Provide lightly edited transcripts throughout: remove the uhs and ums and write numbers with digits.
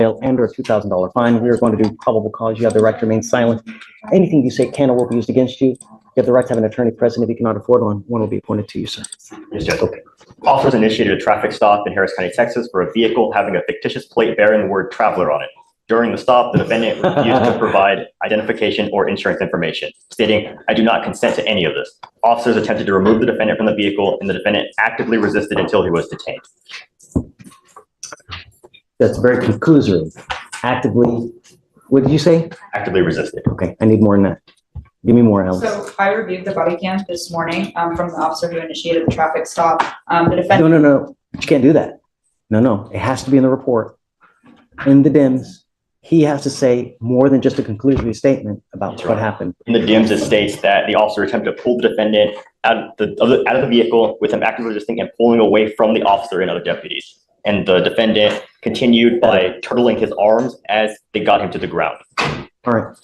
jail and or a $2,000 fine. We are going to do probable cause. You have the right to remain silent. Anything you say can or will be used against you. You have the right to have an attorney present. If you cannot afford one will be appointed to you, sir. Yes, Judge. Okay. Officers initiated a traffic stop in Harris County, Texas for a vehicle having a fictitious plate bearing the word traveler on it. During the stop, the defendant refused to provide identification or insurance information, stating, "I do not consent to any of this." Officers attempted to remove the defendant from the vehicle, and the defendant actively resisted until he was detained. That's very conclusory. Actively, what did you say? Actively resisted. Okay, I need more than that. Give me more, Alice. So I reviewed the body cam this morning from the officer who initiated the traffic stop. The defendant. No. You can't do that. No. It has to be in the report. In the DIMS, he has to say more than just a conclusory statement about what happened. In the DIMS, it states that the officer attempted to pull the defendant out of the vehicle with him actively resisting and pulling away from the officer and other deputies. And the defendant continued by turtling his arms as they got him to the ground. All right.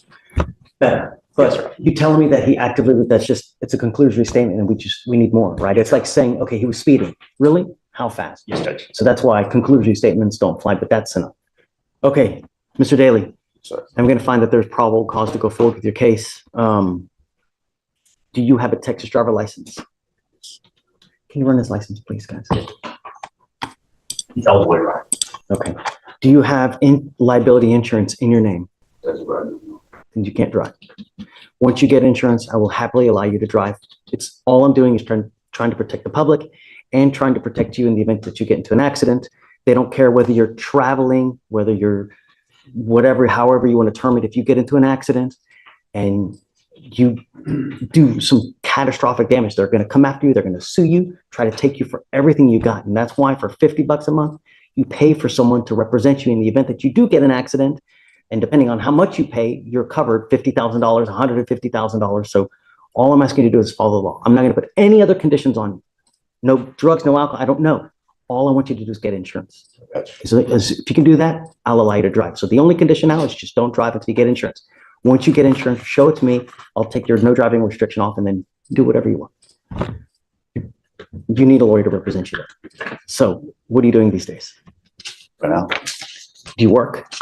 Better. But you telling me that he actively, it's a conclusory statement and we need more, right? It's like saying, okay, he was speeding. Really? How fast? Yes, Judge. So that's why conclusory statements don't fly, but that's enough. Okay, Mr. Daly, Sir. I'm going to find that there's probable cause to go forward with your case. Do you have a Texas driver license? Can you run his license, please, guys? He's eligible to drive. Okay. Do you have liability insurance in your name? That's right. And you can't drive. Once you get insurance, I will happily allow you to drive. It's all I'm doing is trying to protect the public and trying to protect you in the event that you get into an accident. They don't care whether you're traveling, whether you're whatever, however you want to term it. If you get into an accident and you do some catastrophic damage, they're going to come after you. They're going to sue you, try to take you for everything you got. And that's why for $50 a month, you pay for someone to represent you in the event that you do get an accident. And depending on how much you pay, you're covered $50,000, $150,000. So all I'm asking you to do is follow the law. I'm not going to put any other conditions on you. No drugs, no alcohol. I don't know. All I want you to do is get insurance. So if you can do that, I'll allow you to drive. So the only condition now is just don't drive until you get insurance. Once you get insurance, show it to me. I'll take your no driving restriction off and then do whatever you want. You need a lawyer to represent you there. So what are you doing these days? For now. Do you work?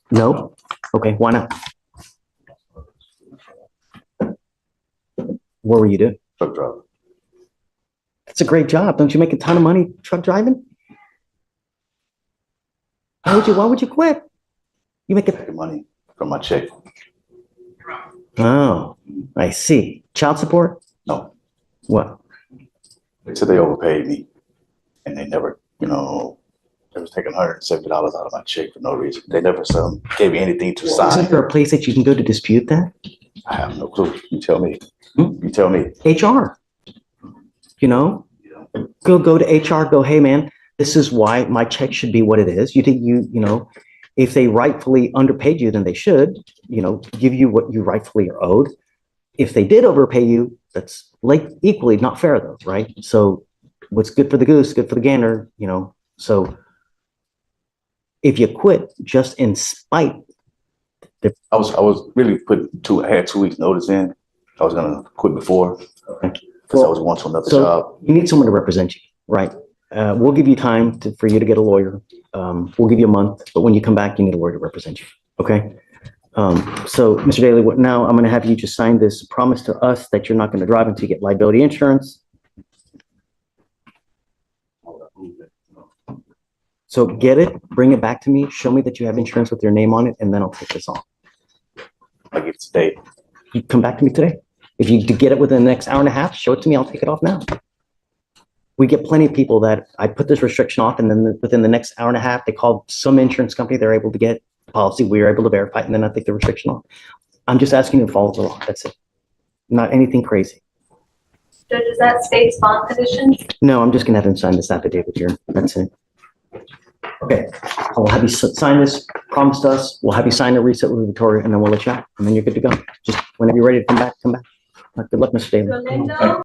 No? Okay, why not? What were you doing? Truck driver. That's a great job. Don't you make a ton of money truck driving? Why would you quit? You make Making money from my check. Oh, I see. Child support? No. What? They said they overpaid me and they never, they was taking $170 out of my check for no reason. They never gave me anything to sign. Isn't there a place that you can go to dispute that? I have no clue. You tell me. You tell me. HR. Go to HR, go, hey man, this is why my check should be what it is. If they rightfully underpaid you, then they should, give you what you rightfully are owed. If they did overpay you, that's like equally not fair though, right? So what's good for the goose, good for the gander, so if you quit just in spite. I was really I had 2 weeks notice in. I was going to quit before because I was going to another job. You need someone to represent you, right? We'll give you time for you to get a lawyer. We'll give you a month, but when you come back, you need a lawyer to represent you. Okay. So Mr. Daly, now I'm going to have you just sign this promise to us that you're not going to drive until you get liability insurance. So get it, bring it back to me, show me that you have insurance with your name on it, and then I'll take this off. I get it today. You come back to me today. If you get it within the next hour and a half, show it to me, I'll take it off now. We get plenty of people that I put this restriction off, and then within the next hour and a half, they call some insurance company, they're able to get the policy, we are able to verify it, and then I take the restriction off. I'm just asking you to follow the law, that's it. Not anything crazy. Judge, is that state's bond condition? No, I'm just gonna have him sign this affidavit here, that's it. Okay, I will have you sign this, promise to us, we'll have you sign the reset with Victoria, and then we'll let you out, and then you're good to go. Just whenever you're ready to come back, come back. Good luck, Mr. Daly. Galindo?